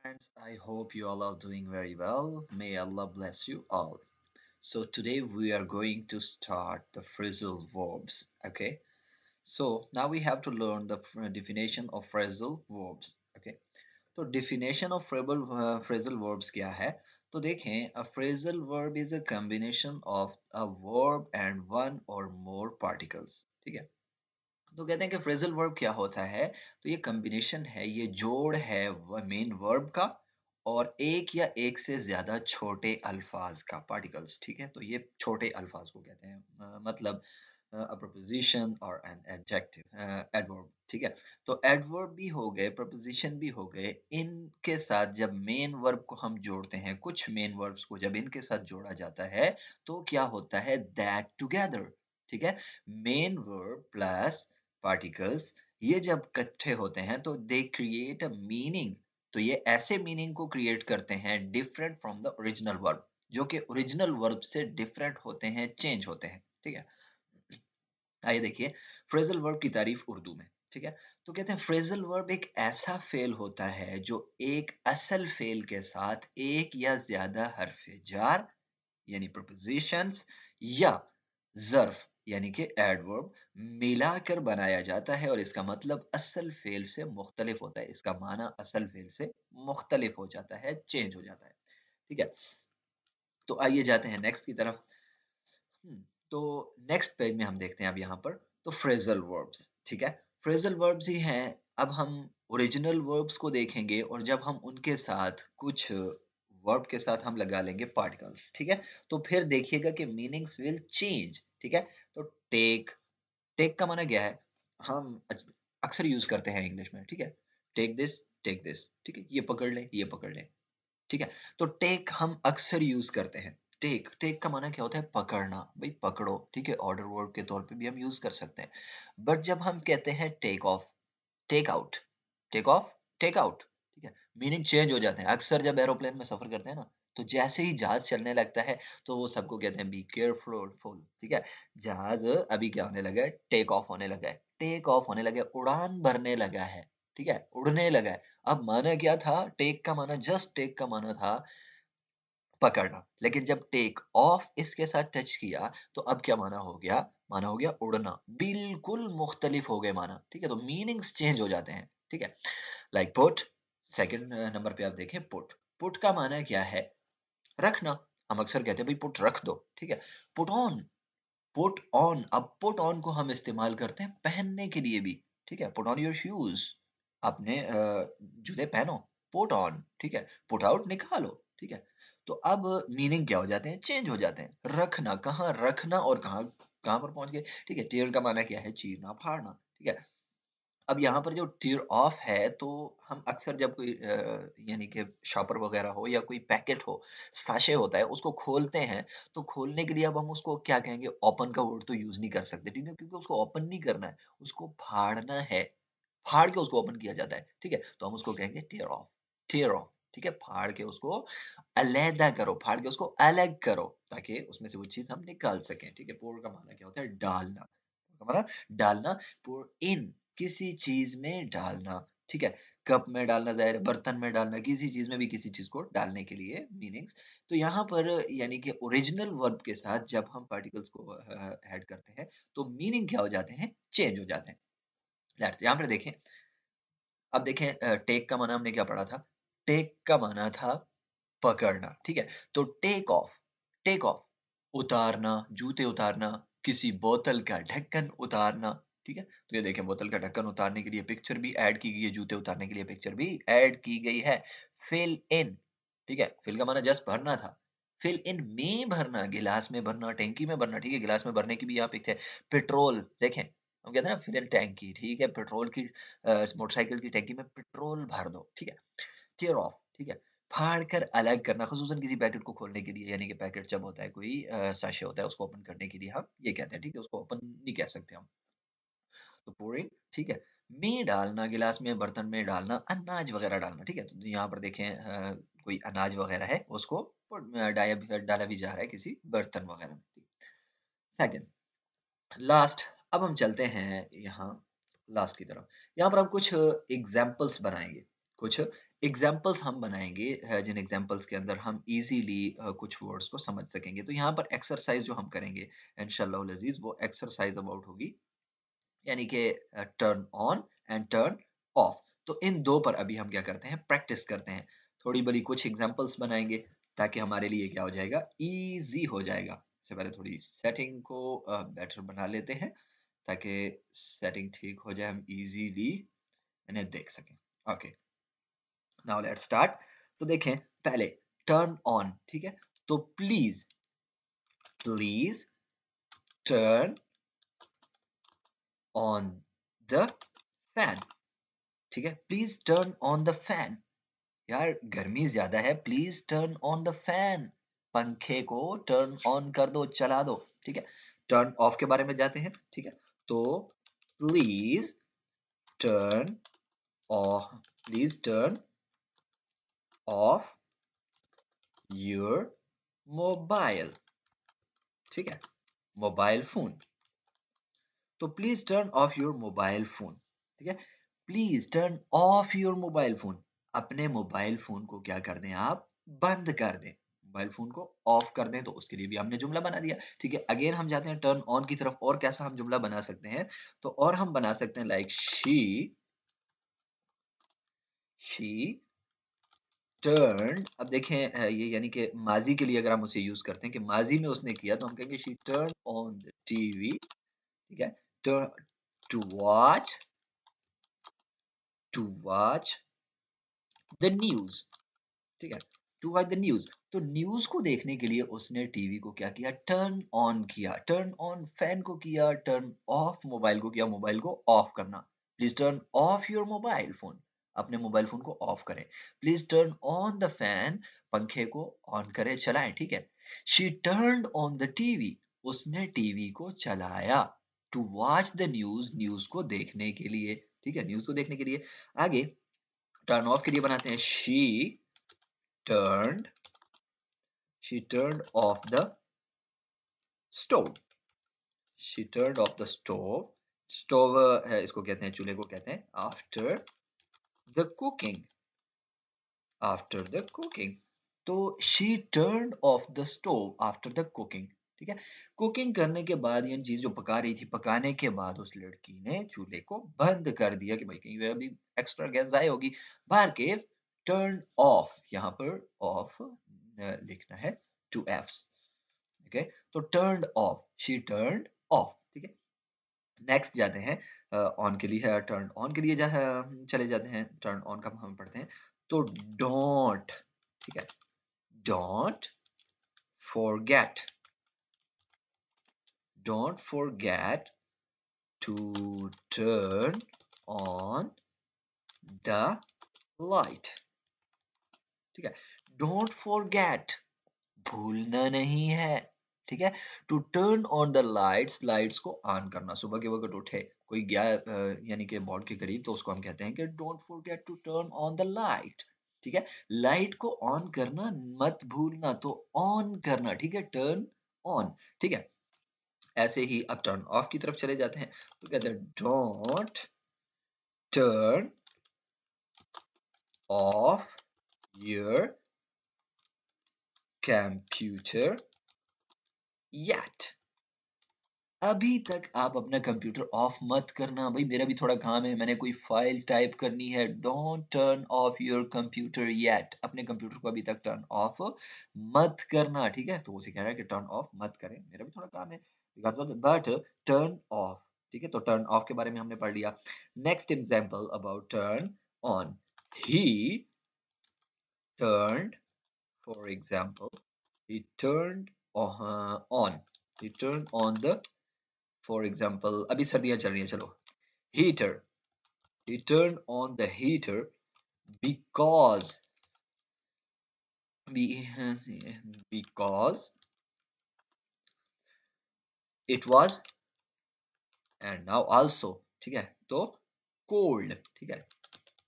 Friends, I hope you all are doing very well. May Allah bless you all. So today we are going to start the phrasal verbs. Okay. So now we have to learn the definition of phrasal verbs. Okay. तो definition of phrasal verbs क्या है? तो देखें, a phrasal verb is a combination of a verb and one or more particles. ठीक है. तो कहते हैं कि फ्रेजल वर्ब क्या होता है। तो ये कॉम्बिनेशन है, ये जोड़ है मेन वर्ब का और एक या एक से ज्यादा छोटे अल्फाज का, पार्टिकल्स। ठीक है, तो ये छोटे अल्फाज को कहते हैं, मतलब अ प्रपोजिशन और एन एडजेक्टिव, एडवर्ब। ठीक है, तो एडवर्ब भी हो गए, प्रपोजिशन भी हो गए। इनके साथ जब मेन वर्ब को हम जोड़ते हैं, कुछ मेन वर्ब्स को जब इनके साथ जोड़ा जाता है तो क्या होता है, दैट टुगेदर। ठीक है, मेन वर्ब प्लस पार्टिकल्स, ये जब इकट्ठे होते हैं तो दे क्रिएट अ मीनिंग। तो ये ऐसे मीनिंग को क्रिएट करते हैं different from the original verb, जो कि ओरिजिनल वर्ब से डिफरेंट होते हैं, चेंज होते हैं। ठीक है, आइए देखिए फ्रेजल वर्ब की तारीफ उर्दू में। ठीक है, तो कहते हैं फ्रेजल वर्ब एक ऐसा फेल होता है जो एक असल फेल के साथ एक या ज्यादा हरफ जार यानी प्रपोजिशंस या ज़र्फ़ यानी कि एडवर्ब मिलाकर बनाया जाता है और इसका मतलब असल फ़ेल से मुख्तलिफ होता है। इसका माना असल फ़ेल से मुख्तलिफ हो जाता है, चेंज हो जाता है। ठीक है? तो आइए जाते हैं नेक्स्ट की तरफ। तो नेक्स्ट पेज में हम देखते हैं अब यहाँ पर तो फ्रेज़ल वर्ब्स। ठीक है? फ्रेज़ल वर्ब्स ही हैं। अब हम ओरिजिनल वर्ब्स को देखेंगे और जब हम उनके साथ कुछ वर्ब के साथ हम लगा लेंगे पार्टिकल्स। ठीक है? तो फिर देखिएगा कि मीनिंग्स विल चेंज। ठीक है? तो टेक, टेक का माना क्या है? हम अक्सर यूज़ करते हैं इंग्लिश में। ठीक है? Take this. ठीक है? ये पकड़ लें, ये पकड़ लें। ठीक है? तो टेक हम अक्सर यूज़ करते हैं। टेक, टेक का माना क्या होता है? पकड़ना, भई पकड़ो। ठीक है? ऑर्डर वर्ब के तौर पे भी हम यूज़ कर सकते हैं। बट जब हम कहते हैं take off, take out, take off, take out, ठीक है? मीनिंग चेंज हो जाते हैं। अक्सर जब एरोप्लेन में सफ़र करते हैं ना, तो जैसे ही जहाज़ चलने लगता है, तो वो सबको कहते हैं बी केयरफुल फुल, ठीक है? जहाज़ अभी क्या होने लगा है? टेक ऑफ होने लगा है। टेक ऑफ होने लगा है, उड़ान भरने लगा है। ठीक है? उड़ने लगा है। अब माना क्या था? टेक का माना, जस्ट टेक का माना था पकड़ना। लेकिन जब टेक ऑफ इसके साथ टच किया, तो अब क्या माना हो गया? माना हो गया उड़ना। बिल्कुल मुख्तलिफ हो गए माना। ठीक है? तो मीनिंग्स चेंज हो जाते हैं। ठीक है? लाइक पुट, सेकंड नंबर पे आप देखें पुट। पुट का माना क्या है? रखना। हम अक्सर कहते हैं भई पुट रख दो। ठीक है? Put on, put on. अब पुट ऑन को हम इस्तेमाल करते हैं पहनने के लिए भी। ठीक है? Put on your shoes. अपने जूते पहनो। Put on. ठीक है? पुट आउट, निकालो। ठीक है? तो अब मीनिंग क्या हो जाते हैं? चेंज हो जाते हैं। रखना, कहाँ रखना और कहाँ कहाँ पर पहुँच गए? ठीक है? टियर का माना क्या है? चीरना, फाड़ना। ठीक है? अब यहाँ पर जो टियर ऑफ है, तो हम अक्सर जब कोई यानी कि शॉपर वगैरह हो या कोई पैकेट हो, साशे होता है, उसको खोलते हैं, तो खोलने के लिए अब हम उसको क्या कहेंगे? ओपन का वर्ड तो यूज़ नहीं कर सकते, ठीक है? क्योंकि उसको ओपन नहीं करना है, उसको फाड़ना है। फाड़ के उसको ओपन किया जाता है, ठीक है? तो हम उसको कहेंगे टियर ऑफ, ठीक है? फाड़ के उसको अलहदा करो, फाड़ के उसको अलग करो, ताकि उसमें से वो चीज़ हम निकाल सकें, ठीक है? पोर का माना क्या होता है? डालना। का माना डालना, पोर इन, किसी चीज़ में डालना, ठीक है? कप में डालना, ज़ाहिर है, बर्तन में डालना, किसी चीज़ में भी किसी चीज़ को डालने के लिए मीनिंग्स। तो यहाँ पर यानी कि ओरिजिनल वर्ब के साथ जब हम पार्टिकल्स को ऐड करते हैं, तो मीनिंग क्या हो जाते हैं? चेंज हो जाते हैं। लेट्स यहाँ पर देखें, अब देखें टेक का माना हमने क्या पढ़ा था? टेक का माना था पकड़ना, ठीक है? तो टेक ऑफ, उतारना, जूते उतारना, किसी बोतल का ढक्कन उतारना, ठीक है? तो ये देखें बोतल का ढक्कन उतारने के लिए पिक्चर भी ऐड की गई है, जूते उतारने के लिए पिक्चर भी ऐड की गई है। फिल इन, ठीक है? फिल का माना जस्ट भरना था। फिल इन में भरना, गिलास में भरना, टैंकी में भरना, ठीक है? गिलास में भरने की भी यहाँ पिक है। पेट्रोल देखें, हम कहते हैं ना फिल इन टैंकी, ठीक है? पेट्रोल की मोटरसाइकिल की टैंकी में पेट्रोल भर दो, ठीक है? टियर ऑफ, ठीक है? फाड़ कर अलग करना, ख़ुसूसन किसी पैकेट को खोलने के लिए, यानी कि पैकेट जब होता है कोई सैशे होता है, उसको ओपन करने के लिए हम ये कहते हैं, ठीक है? उसको ओपन नहीं कह सकते हम। तो pouring, ठीक है? में डालना, गिलास में, बर्तन में डालना, अनाज वग़ैरह डालना, ठीक है? तो यहाँ पर देखें कोई अनाज वग़ैरह है, उसको डाला भी जा रहा है किसी बर्तन वग़ैरह में। सेकंड, लास्ट, अब हम चलते हैं यहाँ लास्ट की तरफ। यहाँ पर हम कुछ एग्ज़ाम्पल्स बनाएँगे, कुछ एग्जाम्पल्स हम बनाएंगे जिन एग्जाम्पल्स के अंदर हम इजीली कुछ वर्ड्स को समझ सकेंगे। तो यहाँ पर एक्सरसाइज जो हम करेंगे इंशाल्लाह अजीज, वो एक्सरसाइज अबाउट होगी, यानी कि turn on and turn off. तो इन दो पर अभी हम क्या करते हैं, प्रैक्टिस करते हैं। थोड़ी बड़ी कुछ एग्जांपल्स बनाएंगे ताकि हमारे लिए क्या हो जाएगा, इजी हो जाएगा। इससे पहले थोड़ी सेटिंग को बेटर बना लेते हैं ताकि सेटिंग ठीक हो जाए, हम इजीली इन्हें देख सकें। Okay, now let's start. तो देखें पहले टर्न ऑन, ठीक है। तो please, please turn on the fan, ठीक है। Please turn on the fan, यार गर्मी ज्यादा है, please turn on the fan, पंखे को टर्न ऑन कर दो, चला दो, ठीक है। टर्न ऑफ के बारे में जाते हैं, ठीक है। तो please turn of, please turn off your mobile, ठीक है, मोबाइल फोन। तो please turn off your mobile phone, ठीक है। Please turn off your mobile phone, अपने मोबाइल फोन को क्या कर दें आप, बंद कर दें, मोबाइल फोन को ऑफ कर दें। तो उसके लिए भी हमने जुमला बना दिया, ठीक है। अगेन हम जाते हैं टर्न ऑन की तरफ, और कैसा हम जुमला बना सकते हैं। तो और हम बना सकते हैं लाइक शी टर्न। अब देखें ये यानी कि माजी के लिए अगर हम उसे यूज करते हैं कि माजी में उसने किया, तो हम कहेंगे she turn on the TV, ठीक है, to watch, to watch the news, ठीक है, टू वॉच द न्यूज। तो न्यूज को देखने के लिए उसने टीवी को क्या किया, टर्न ऑन किया। टर्न ऑन फैन को किया, टर्न ऑफ मोबाइल को किया, मोबाइल को ऑफ करना। Please turn off your mobile phone, अपने मोबाइल फोन को ऑफ करें। Please turn on the fan, पंखे को ऑन करें, चलाएं, ठीक है। She turn on the TV, उसने टीवी को चलाया। To watch the news, news को देखने के लिए, ठीक है, न्यूज को देखने के लिए। आगे टर्न ऑफ के लिए बनाते हैं turned she turned off the stove, she turned off the stove। Stove है, इसको कहते हैं, चूल्हे को कहते हैं। After the cooking, after the cooking. तो she turn off the stove after the cooking, ठीक है। कुकिंग करने के बाद, यानी चीज जो पका रही थी, पकाने के बाद उस लड़की ने चूल्हे को बंद कर दिया कि भाई कहीं वह अभी एक्स्ट्रा गैस जाए होगी, बाहर के। टर्न ऑफ, यहाँ पर ऑफ लिखना है, टू एफ्स, ओके। तो turn off, she turn of, ठीक है। नेक्स्ट जाते हैं ऑन के लिए है। टर्न ऑन के लिए चले जाते हैं, टर्न ऑन का हम पढ़ते हैं। तो डोंट, ठीक है, don't forget, don't forget to turn on the light, ठीक है। डोंट फॉरगेट, भूलना नहीं है, ठीक है। To turn on the lights, lights को ऑन करना। सुबह के वक्त उठे, कोई गया यानी कि बोर्ड के करीब, तो उसको हम कहते हैं कि don't forget to turn on the light, ठीक है। लाइट को ऑन करना मत भूलना, तो ऑन करना, ठीक है, टर्न ऑन, ठीक है। ऐसे ही अब टर्न ऑफ की तरफ चले जाते हैं। तो कहते हैं don't turn off your computer yet, अभी तक आप अपना कंप्यूटर ऑफ मत करना। भाई मेरा भी थोड़ा काम है, मैंने कोई फाइल टाइप करनी है। Don't turn off your computer yet, अपने कंप्यूटर को अभी तक टर्न ऑफ मत करना, ठीक है। तो उसे कह रहा है कि टर्न ऑफ मत करें, मेरा भी थोड़ा काम है, बट टर्न ऑफ, ठीक है। तो टर्न ऑफ के बारे में हमने पढ़ लिया। Next example about turn on, he turned, for example, he turned on, he turned on the, for example, अभी सर्दियां चल रही हैं, चलो, heater, he turned on the heater because be, because it was, and now also, ठीक है। तो cold, ठीक है,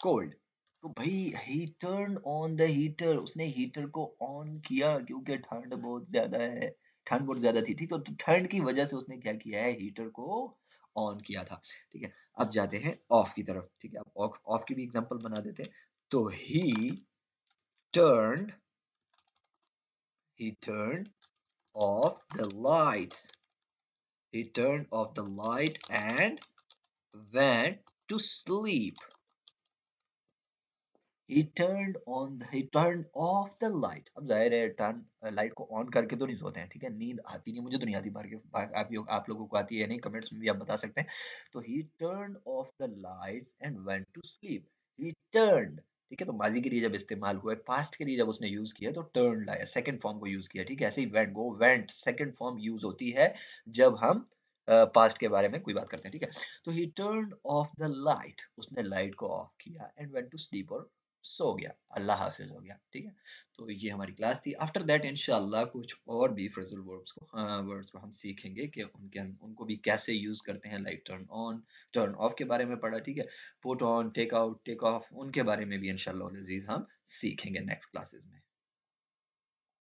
cold। तो भाई he turned on the heater, उसने हीटर को ऑन किया क्योंकि ठंड बहुत ज्यादा है, ठंड बहुत ज्यादा थी, ठीक। तो ठंड की वजह से उसने क्या किया है, हीटर को ऑन किया था, ठीक है। अब जाते हैं ऑफ की तरफ, ठीक है। अब ऑफ की भी एग्जांपल बना देते हैं। तो turned he turned off the lights. He turned off the light and went to sleep. He turned off the light. अब जाहिर है टर्न लाइट को ऑन करके तो नहीं सोते हैं, ठीक है? नींद आती नहीं, मुझे तो नहीं आती, बाहर के आप लोगों को आती है या नहीं, कमेंट्स में भी आप बता सकते हैं। तो he turned off the lights and went to sleep. He turned, ठीक है? तो माजी के लिए जब इस्तेमाल हुआ है, पास्ट के लिए जब उसने यूज किया तो टर्न लाया, सेकंड फॉर्म को यूज किया, ठीक है? ऐसे he went, go went, second form use होती है जब हम पास्ट के बारे में कोई बात करते हैं, ठीक है? तो he turned off the light, उसने लाइट को ऑफ किया एंड वेंट टू स्लीप, और सो गया, अल्लाह हाफ़िज़ हो गया, ठीक है? तो ये हमारी क्लास थी। आफ्टर दैट इंशाअल्लाह कुछ और भी फ्रेज़ल वर्ड्स को हम सीखेंगे कि उनको भी कैसे यूज़ करते हैं, like turn on, turn off के बारे में पढ़ा, ठीक है? Put on, take out, take off, उनके बारे में भी इंशाअल्लाह अज़ीज़ हम सीखेंगे नेक्स्ट क्लासेस में।